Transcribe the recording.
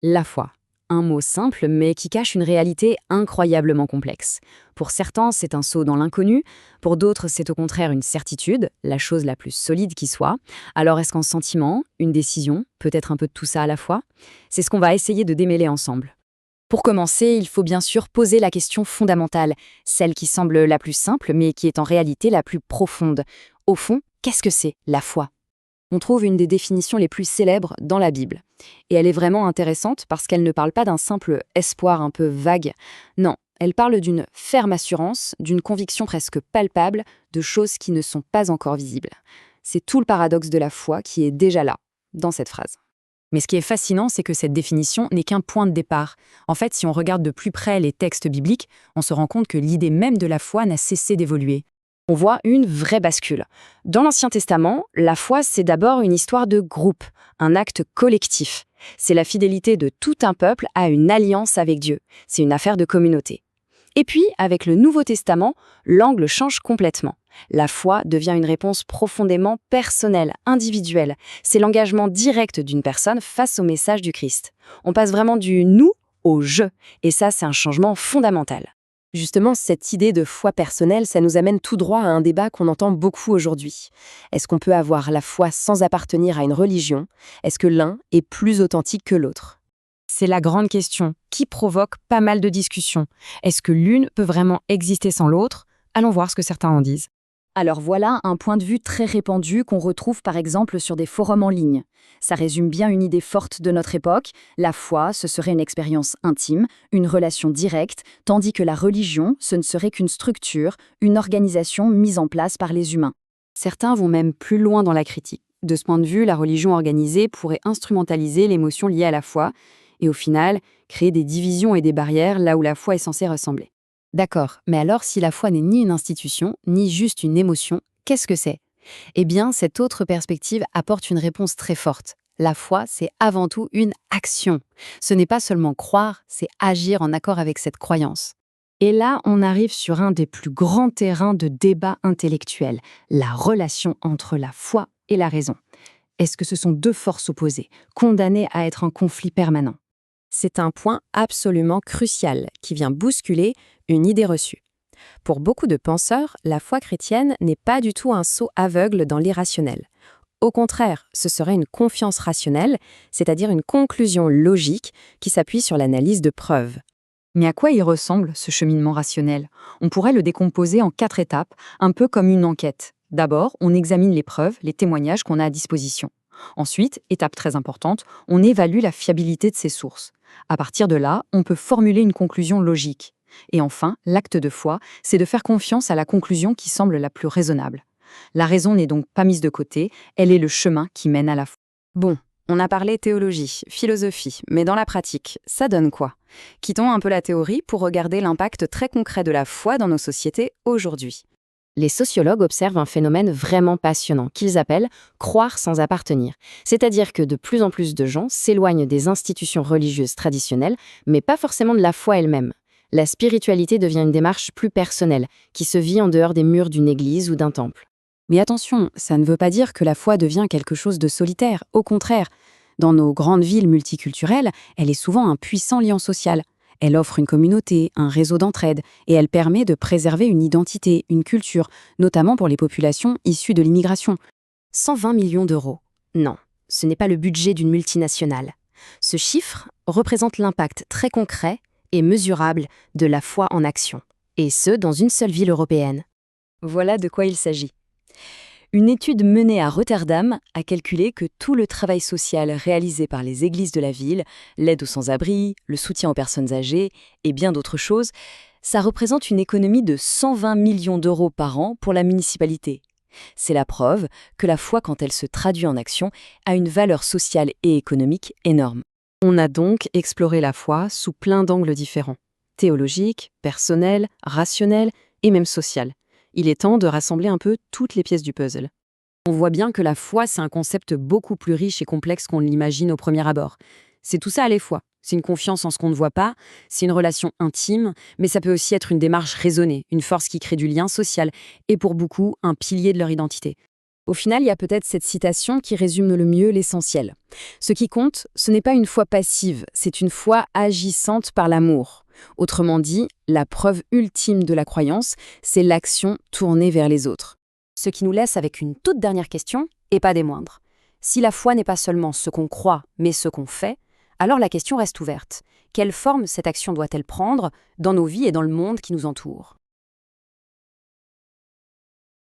La foi. Un mot simple, mais qui cache une réalité incroyablement complexe. Pour certains, c'est un saut dans l'inconnu. Pour d'autres, c'est au contraire une certitude, la chose la plus solide qui soit. Alors est-ce qu'un sentiment, une décision, peut-être un peu de tout ça à la fois? C'est ce qu'on va essayer de démêler ensemble. Pour commencer, il faut bien sûr poser la question fondamentale, celle qui semble la plus simple, mais qui est en réalité la plus profonde. Au fond, qu'est-ce que c'est, la foi? On trouve une des définitions les plus célèbres dans la Bible. Et elle est vraiment intéressante parce qu'elle ne parle pas d'un simple espoir un peu vague. Non, elle parle d'une ferme assurance, d'une conviction presque palpable de choses qui ne sont pas encore visibles. C'est tout le paradoxe de la foi qui est déjà là, dans cette phrase. Mais ce qui est fascinant, c'est que cette définition n'est qu'un point de départ. En fait, si on regarde de plus près les textes bibliques, on se rend compte que l'idée même de la foi n'a cessé d'évoluer. On voit une vraie bascule. Dans l'Ancien Testament, la foi, c'est d'abord une histoire de groupe, un acte collectif. C'est la fidélité de tout un peuple à une alliance avec Dieu. C'est une affaire de communauté. Et puis, avec le Nouveau Testament, l'angle change complètement. La foi devient une réponse profondément personnelle, individuelle. C'est l'engagement direct d'une personne face au message du Christ. On passe vraiment du « nous » au « je », et ça, c'est un changement fondamental. Justement, cette idée de foi personnelle, ça nous amène tout droit à un débat qu'on entend beaucoup aujourd'hui. Est-ce qu'on peut avoir la foi sans appartenir à une religion? Est-ce que l'un est plus authentique que l'autre? C'est la grande question, qui provoque pas mal de discussions. Est-ce que l'une peut vraiment exister sans l'autre? Allons voir ce que certains en disent. Alors voilà un point de vue très répandu qu'on retrouve par exemple sur des forums en ligne. Ça résume bien une idée forte de notre époque. La foi, ce serait une expérience intime, une relation directe, tandis que la religion, ce ne serait qu'une structure, une organisation mise en place par les humains. Certains vont même plus loin dans la critique. De ce point de vue, la religion organisée pourrait instrumentaliser l'émotion liée à la foi et au final, créer des divisions et des barrières là où la foi est censée ressembler. D'accord, mais alors si la foi n'est ni une institution, ni juste une émotion, qu'est-ce que c'est? Eh bien, cette autre perspective apporte une réponse très forte. La foi, c'est avant tout une action. Ce n'est pas seulement croire, c'est agir en accord avec cette croyance. Et là, on arrive sur un des plus grands terrains de débat intellectuel, la relation entre la foi et la raison. Est-ce que ce sont deux forces opposées, condamnées à être en conflit permanent? C'est un point absolument crucial qui vient bousculer une idée reçue. Pour beaucoup de penseurs, la foi chrétienne n'est pas du tout un saut aveugle dans l'irrationnel. Au contraire, ce serait une confiance rationnelle, c'est-à-dire une conclusion logique qui s'appuie sur l'analyse de preuves. Mais à quoi il ressemble, ce cheminement rationnel? On pourrait le décomposer en 4 étapes, un peu comme une enquête. D'abord, on examine les preuves, les témoignages qu'on a à disposition. Ensuite, étape très importante, on évalue la fiabilité de ces sources. À partir de là, on peut formuler une conclusion logique. Et enfin, l'acte de foi, c'est de faire confiance à la conclusion qui semble la plus raisonnable. La raison n'est donc pas mise de côté, elle est le chemin qui mène à la foi. Bon, on a parlé théologie, philosophie, mais dans la pratique, ça donne quoi? Quittons un peu la théorie pour regarder l'impact très concret de la foi dans nos sociétés aujourd'hui. Les sociologues observent un phénomène vraiment passionnant qu'ils appellent « croire sans appartenir ». C'est-à-dire que de plus en plus de gens s'éloignent des institutions religieuses traditionnelles, mais pas forcément de la foi elle-même. La spiritualité devient une démarche plus personnelle, qui se vit en dehors des murs d'une église ou d'un temple. Mais attention, ça ne veut pas dire que la foi devient quelque chose de solitaire. Au contraire, dans nos grandes villes multiculturelles, elle est souvent un puissant lien social. Elle offre une communauté, un réseau d'entraide, et elle permet de préserver une identité, une culture, notamment pour les populations issues de l'immigration. 120 millions d'euros. Non, ce n'est pas le budget d'une multinationale. Ce chiffre représente l'impact très concret et mesurable de la foi en action, et ce, dans une seule ville européenne. Voilà de quoi il s'agit. Une étude menée à Rotterdam a calculé que tout le travail social réalisé par les églises de la ville, l'aide aux sans-abri, le soutien aux personnes âgées et bien d'autres choses, ça représente une économie de 120 millions d'euros par an pour la municipalité. C'est la preuve que la foi, quand elle se traduit en action, a une valeur sociale et économique énorme. On a donc exploré la foi sous plein d'angles différents, théologique, personnel, rationnel et même social. Il est temps de rassembler un peu toutes les pièces du puzzle. On voit bien que la foi, c'est un concept beaucoup plus riche et complexe qu'on ne l'imagine au premier abord. C'est tout ça à la fois. C'est une confiance en ce qu'on ne voit pas, c'est une relation intime, mais ça peut aussi être une démarche raisonnée, une force qui crée du lien social et pour beaucoup, un pilier de leur identité. Au final, il y a peut-être cette citation qui résume le mieux l'essentiel. Ce qui compte, ce n'est pas une foi passive, c'est une foi agissante par l'amour. Autrement dit, la preuve ultime de la croyance, c'est l'action tournée vers les autres. Ce qui nous laisse avec une toute dernière question, et pas des moindres. Si la foi n'est pas seulement ce qu'on croit, mais ce qu'on fait, alors la question reste ouverte. Quelle forme cette action doit-elle prendre dans nos vies et dans le monde qui nous entoure ?